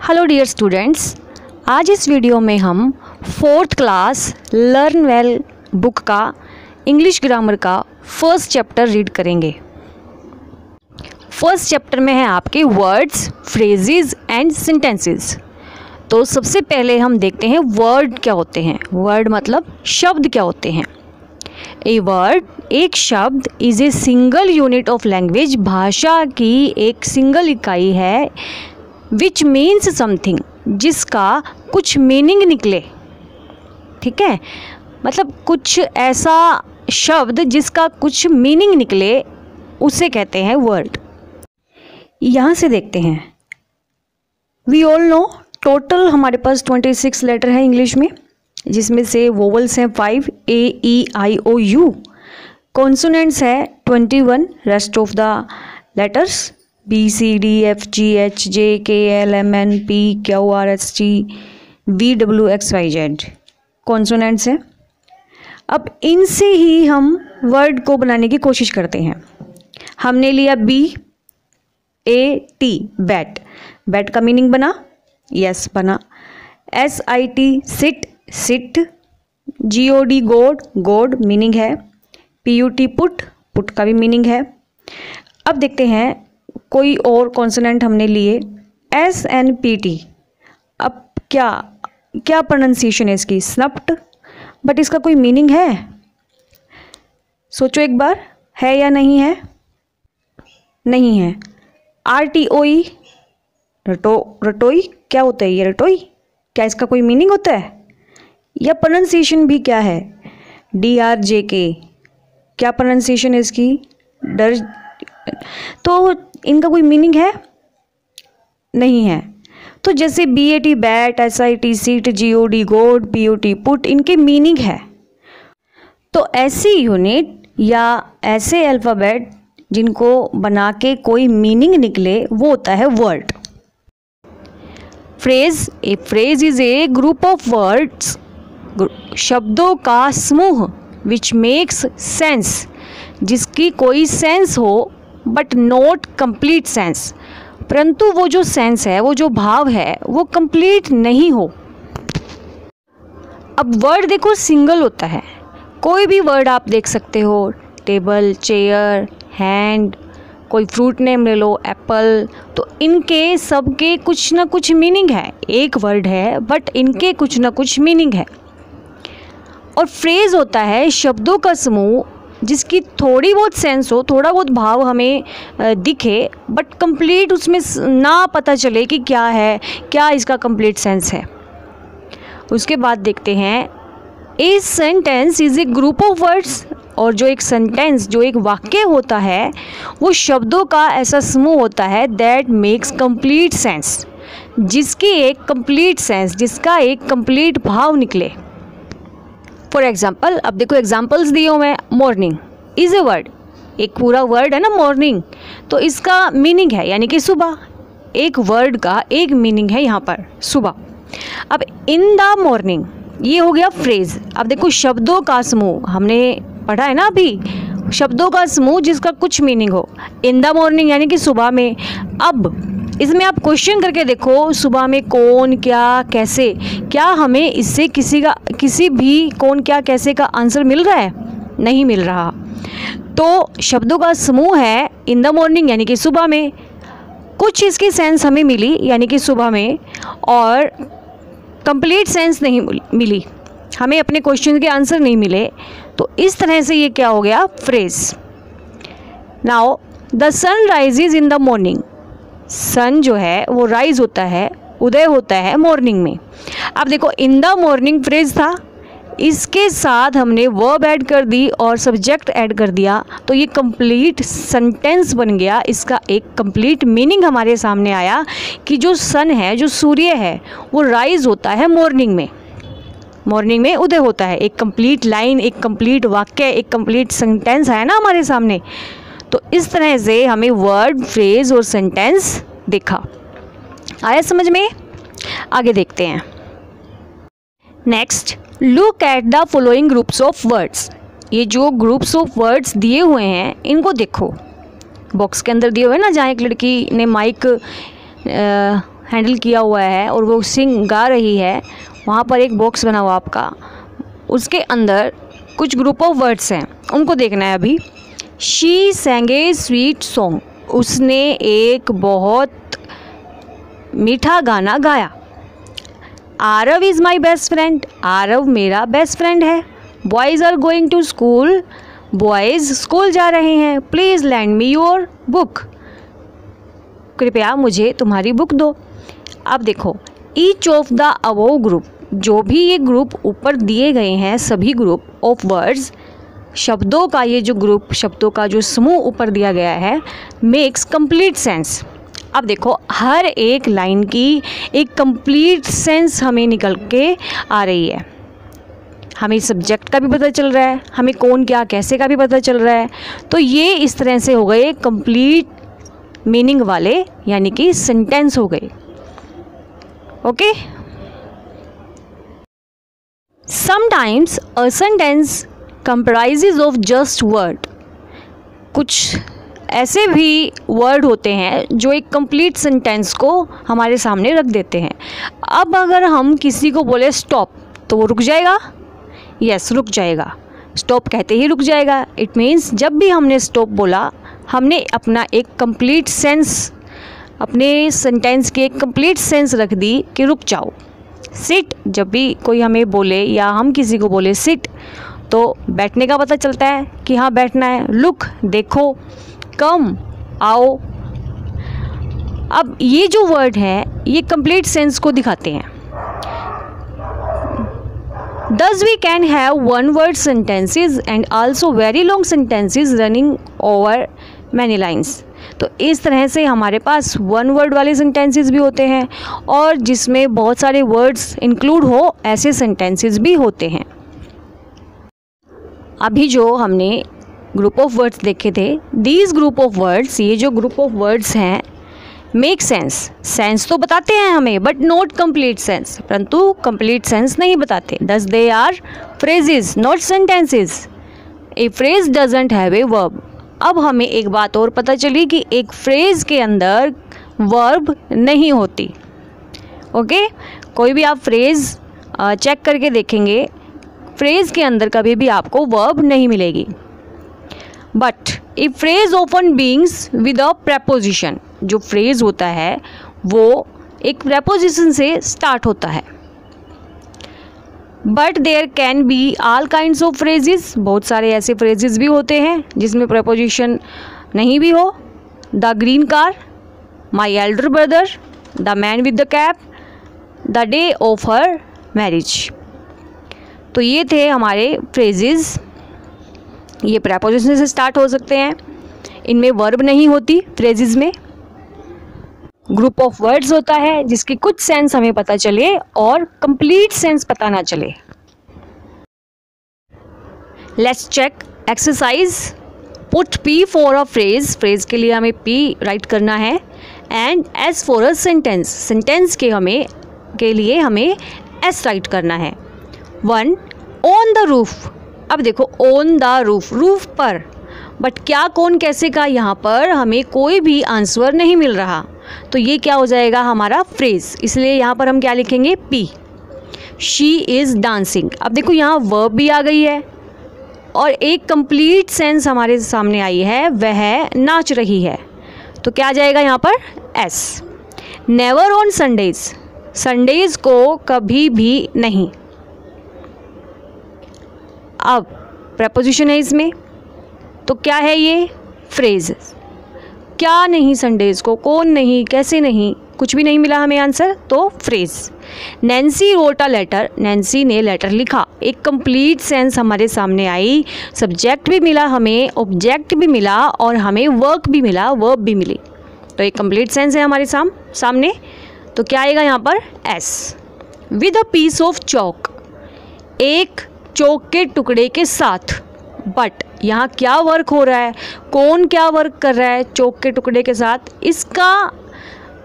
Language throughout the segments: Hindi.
हेलो डियर स्टूडेंट्स, आज इस वीडियो में हम 4th class learn well book का इंग्लिश ग्रामर का फर्स्ट चैप्टर रीड करेंगे। फर्स्ट चैप्टर में है आपके वर्ड्स, फ्रेजेस एंड सेंटेंसेस। तो सबसे पहले हम देखते हैं वर्ड क्या होते हैं। वर्ड मतलब शब्द क्या होते हैं। ए वर्ड, एक शब्द, is a single unit of language, भाषा की एक सिंगल इकाई है, विच मीन्स समथिंग, जिसका कुछ मीनिंग निकले। ठीक है, मतलब कुछ ऐसा शब्द जिसका कुछ मीनिंग निकले उसे कहते हैं वर्ड। यहाँ से देखते हैं, वी ऑल नो टोटल हमारे पास 26 लेटर है इंग्लिश में, जिसमें से वोवल्स हैं 5, A-E-I-O-U, कॉन्सोनेंट्स है 21, rest of the letters B-C-D-F-G-H-J-K-L-M-N-P-Q-R-S-T-V-W-X-Y-Z consonants हैं। अब इनसे ही हम वर्ड को बनाने की कोशिश करते हैं। हमने लिया B-A-T, बैट। बैट का मीनिंग बना, यस बना। S-I-T, seat, seat. G-O-D, गोड, गोड मीनिंग है। P-U-T, पुट, पुट का भी मीनिंग है। अब देखते हैं कोई और कॉन्सोनेंट हमने लिए S-N-P-T। अब क्या क्या प्रोनाउंसिएशन है इसकी, स्नप्ट, बट इसका कोई मीनिंग है? सोचो एक बार, है या नहीं है? नहीं है। R-T-O-E, रटोई, क्या होता है ये रटोई? क्या इसका कोई मीनिंग होता है? या प्रोनाउंसिएशन भी क्या है? D-R-J-K, क्या प्रोनाउंसिएशन है इसकी? डर। तो इनका कोई मीनिंग है? नहीं है। तो जैसे B-A-T, bat, S-I-T, seat, G-O-D, गोड, P-U-T, पुट, इनके मीनिंग है। तो ऐसी यूनिट या ऐसे अल्फ़ाबेट जिनको बना के कोई मीनिंग निकले वो होता है word. Phrase, A phrase is a group of words, शब्दों का समूह, विच मेक्स सेंस, जिसकी कोई सेंस हो बट नॉट कंप्लीट सेंस, परंतु वो जो सेंस है, वो जो भाव है, वो कंप्लीट नहीं हो। अब वर्ड देखो सिंगल होता है, कोई भी वर्ड आप देख सकते हो, टेबल, चेयर, हैंड, कोई फ्रूट नेम ले लो, एप्पल, तो इनके सबके कुछ ना कुछ मीनिंग है। एक वर्ड है बट इनके कुछ ना कुछ मीनिंग है। और फ्रेज होता है शब्दों का समूह जिसकी थोड़ी बहुत सेंस हो, थोड़ा बहुत भाव हमें दिखे, बट कंप्लीट उसमें ना पता चले कि क्या है, क्या इसका कंप्लीट सेंस है। उसके बाद देखते हैं, a sentence is a group of words, और जो एक सेंटेंस, जो एक वाक्य होता है, वो शब्दों का ऐसा समूह होता है दैट मेक्स कंप्लीट सेंस, जिसकी एक कंप्लीट सेंस, जिसका एक कंप्लीट भाव निकले। फॉर एग्जाम्पल, अब देखो एग्जाम्पल्स दिए हुए हैं। मॉर्निंग इज़ ए वर्ड, एक पूरा वर्ड है ना मॉर्निंग, तो इसका मीनिंग है यानी कि सुबह। एक वर्ड का एक मीनिंग है यहाँ पर सुबह। अब इन द मॉर्निंग, ये हो गया फ्रेज। अब देखो शब्दों का समूह, हमने पढ़ा है ना अभी, शब्दों का समूह जिसका कुछ मीनिंग हो। इन द मॉर्निंग यानी कि सुबह में। अब इसमें आप क्वेश्चन करके देखो, सुबह में कौन, क्या, कैसे, क्या हमें इससे किसी भी कौन, क्या, कैसे का आंसर मिल रहा है? नहीं मिल रहा। तो शब्दों का समूह है इन द मॉर्निंग यानी कि सुबह में, कुछ इसकी सेंस हमें मिली यानी कि सुबह में, और कंप्लीट सेंस नहीं मिली, हमें अपने क्वेश्चन के आंसर नहीं मिले। तो इस तरह से ये क्या हो गया, phrase. Now the sun rises in the morning, sun जो है वो राइज होता है, उदय होता है मॉर्निंग में। अब देखो इन द मॉर्निंग फ्रेज था, इसके साथ हमने वर्ब ऐड कर दी और सब्जेक्ट ऐड कर दिया, तो ये कंप्लीट सेंटेंस बन गया। इसका एक कंप्लीट मीनिंग हमारे सामने आया कि जो सन है, जो सूर्य है, वो राइज होता है मॉर्निंग में, मॉर्निंग में उदय होता है। एक कंप्लीट लाइन, एक कंप्लीट वाक्य, एक कंप्लीट सेंटेंस है ना हमारे सामने। तो इस तरह से हमें वर्ड, फ्रेज और सेंटेंस देखा। आया समझ में? आगे देखते हैं। Next, look at the following groups of words. ये जो ग्रुप्स ऑफ वर्ड्स दिए हुए हैं इनको देखो। बॉक्स के अंदर दिए हुए हैं ना, जहाँ एक लड़की ने माइक हैंडल किया हुआ है और वो गा रही है, वहाँ पर एक बॉक्स बना हुआ आपका, उसके अंदर कुछ ग्रुप ऑफ वर्ड्स हैं, उनको देखना है अभी। She sang a sweet song, उसने एक बहुत मीठा गाना गाया। Aarav is my best friend, Aarav मेरा बेस्ट फ्रेंड है। Boys are going to school, boys school जा रहे हैं। Please land me your book, कृपया मुझे तुम्हारी बुक दो। अब देखो, each of the above group, जो भी ये ग्रुप ऊपर दिए गए हैं, सभी ग्रुप ऑफ वर्ड्स, शब्दों का ये जो ग्रुप, शब्दों का जो समूह ऊपर दिया गया है, मेक्स कंप्लीट सेंस। अब देखो, हर एक लाइन की एक कंप्लीट सेंस हमें निकल के आ रही है। हमें सब्जेक्ट का भी पता चल रहा है, हमें कौन क्या कैसे का भी पता चल रहा है। तो ये इस तरह से हो गए कंप्लीट मीनिंग वाले, यानी कि सेंटेंस हो गए। Okay, sometimes a sentence comprises of just word, कुछ ऐसे भी वर्ड होते हैं जो एक कंप्लीट सेंटेंस को हमारे सामने रख देते हैं। अब अगर हम किसी को बोले स्टॉप, तो वो रुक जाएगा। यस, रुक जाएगा। स्टॉप कहते ही रुक जाएगा। इट मीन्स जब भी हमने स्टॉप बोला, हमने अपना एक कंप्लीट सेंस, अपने सेंटेंस की एक कंप्लीट सेंस रख दी कि रुक जाओ। सिट, जब भी कोई हमें बोले या हम किसी को बोले सिट, तो बैठने का पता चलता है कि हाँ बैठना है। लुक, देखो। कम, आओ। अब ये जो वर्ड है, ये कंप्लीट सेंस को दिखाते हैं। Thus we can have one word sentences and also very long sentences running over many lines. तो इस तरह से हमारे पास वन वर्ड वाले सेंटेंसेस भी होते हैं और जिसमें बहुत सारे वर्ड्स इंक्लूड हो, ऐसे सेंटेंसेस भी होते हैं। अभी जो हमने ग्रुप ऑफ वर्ड्स देखे थे, दीज ग्रुप ऑफ वर्ड्स, ये जो ग्रुप ऑफ वर्ड्स हैं, मेक सेंस, सेंस तो बताते हैं हमें, बट नॉट कंप्लीट सेंस, परंतु कंप्लीट सेंस नहीं बताते। Thus they are phrases not sentences. A phrase doesn't have a verb. अब हमें एक बात और पता चली कि एक फ्रेज के अंदर वर्ब नहीं होती। ओके, कोई भी आप फ्रेज चेक करके देखेंगे, फ्रेज के अंदर कभी भी आपको वर्ब नहीं मिलेगी। But a phrase often begins with a preposition, जो फ्रेज होता है वो एक प्रेपोजिशन से स्टार्ट होता है। But there can be all kinds of phrases, बहुत सारे ऐसे फ्रेजेस भी होते हैं जिसमें प्रेपोजिशन नहीं भी हो। The green car, my elder brother, the man with the cap, the day of her marriage. तो ये थे हमारे फ्रेजेस, ये प्रेपोजिशन से स्टार्ट हो सकते हैं, इनमें वर्ब नहीं होती फ्रेजेस में। ग्रुप ऑफ वर्ड्स होता है जिसकी कुछ सेंस हमें पता चले और कंप्लीट सेंस पता ना चले। Let's check exercise. Put P for a phrase, phrase के लिए हमें पी राइट करना है, and S for a sentence, sentence के लिए हमें एस राइट करना है। 1. On the roof. अब देखो, ऑन द रूफ, रूफ पर, बट क्या, कौन, कैसे का यहाँ पर हमें कोई भी आंसर नहीं मिल रहा, तो ये क्या हो जाएगा हमारा फ्रेज, इसलिए यहाँ पर हम क्या लिखेंगे, पी। She is dancing. अब देखो यहाँ वर्ब भी आ गई है और एक कंप्लीट सेंस हमारे सामने आई है, वह नाच रही है, तो क्या आ जाएगा यहाँ पर, S. Never on Sundays, Sundays को कभी भी नहीं। अब प्रेपोजिशन है इसमें, तो क्या है ये, फ्रेज। क्या नहीं संडेज को, कौन नहीं, कैसे नहीं, कुछ भी नहीं मिला हमें आंसर, तो phrase. Nancy wrote a letter, Nancy ने लेटर लिखा, एक कंप्लीट सेंस हमारे सामने आई, सब्जेक्ट भी मिला हमें, ऑब्जेक्ट भी मिला और हमें वर्क भी मिला, वर्ब भी मिली, तो एक कंप्लीट सेंस है हमारे सामने। तो क्या आएगा यहाँ पर, S. With a piece of chalk, एक चौक के टुकड़े के साथ, बट यहाँ क्या वर्क हो रहा है, कौन क्या वर्क कर रहा है चौक के टुकड़े के साथ, इसका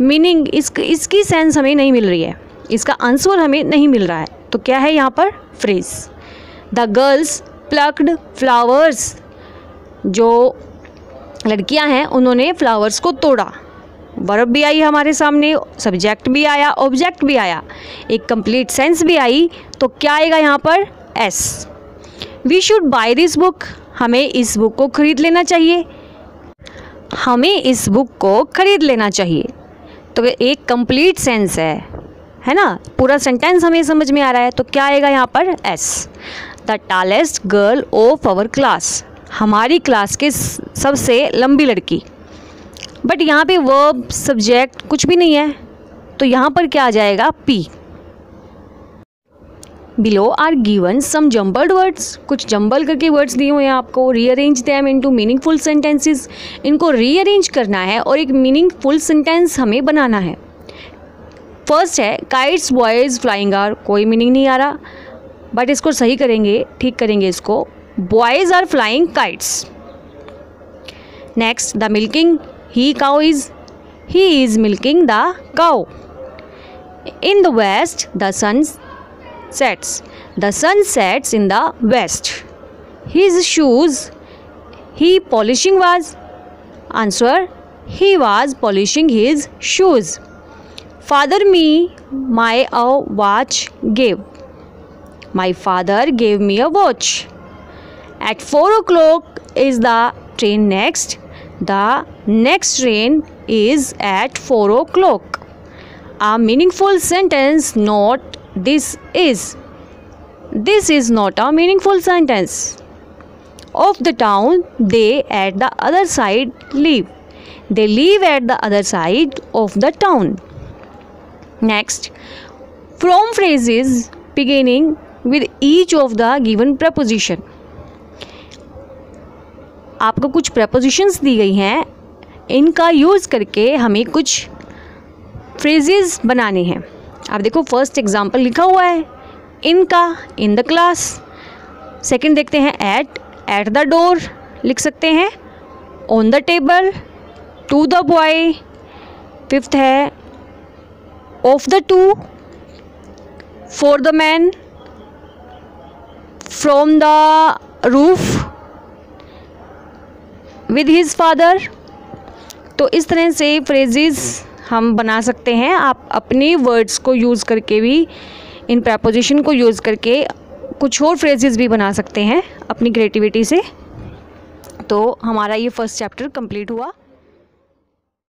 मीनिंग, इसकी सेंस हमें नहीं मिल रही है, इसका आंसर हमें नहीं मिल रहा है, तो क्या है यहाँ पर, phrase. The girls plucked flowers, जो लड़कियाँ हैं उन्होंने फ्लावर्स को तोड़ा, वर्ब भी आई हमारे सामने, सब्जेक्ट भी आया, ऑब्जेक्ट भी आया, एक कंप्लीट सेंस भी आई, तो क्या आएगा यहाँ पर? S. We should buy this book, हमें इस बुक को खरीद लेना चाहिए, हमें इस बुक को खरीद लेना चाहिए। तो एक कंप्लीट सेंस है ना, पूरा सेंटेंस हमें समझ में आ रहा है, तो क्या आएगा यहाँ पर? S. The tallest girl of our class, हमारी क्लास के सबसे लंबी लड़की। बट यहाँ पे वर्ब सब्जेक्ट कुछ भी नहीं है, तो यहाँ पर क्या आ जाएगा? P. Below are given some jumbled words, कुछ जम्बल करके वर्ड्स दिए हुए हैं आपको। Rearrange them into meaningful sentences, इनको रीअरेंज करना है और एक मीनिंगफुल सेंटेंस हमें बनाना है। फर्स्ट है काइट्स बॉयज़ फ्लाइंग आर, कोई मीनिंग नहीं आ रहा, बट इसको सही करेंगे, ठीक करेंगे इसको। Boys are flying kites. Next, the milking he cow is, he is milking the cow. In the west the sun sets, the sun sets in the west. His shoes he polishing was, answer, he was polishing his shoes. Father me my a watch gave, my father gave me a watch. At 4 o'clock is the train next, the next train is at 4 o'clock. A meaningful sentence note, this is not a meaningful sentence. Of the town they at the other side live, they live at the other side of the town. Next, from phrases beginning with each of the given preposition, आपको कुछ prepositions दी गई हैं, इनका यूज़ करके हमें कुछ phrases बनाने हैं। आप देखो फर्स्ट एग्जाम्पल लिखा हुआ है इनका, इन द क्लास। सेकंड देखते हैं एट द डोर लिख सकते हैं, on the table, to the boy. Fifth है of the two, for the man, from the roof, with his father. तो इस तरह से फ्रेजेस हम बना सकते हैं। आप अपने वर्ड्स को यूज़ करके भी, इन प्रेपोजिशन को यूज़ करके कुछ और फ्रेजेस भी बना सकते हैं अपनी क्रिएटिविटी से। तो हमारा ये फर्स्ट चैप्टर कंप्लीट हुआ।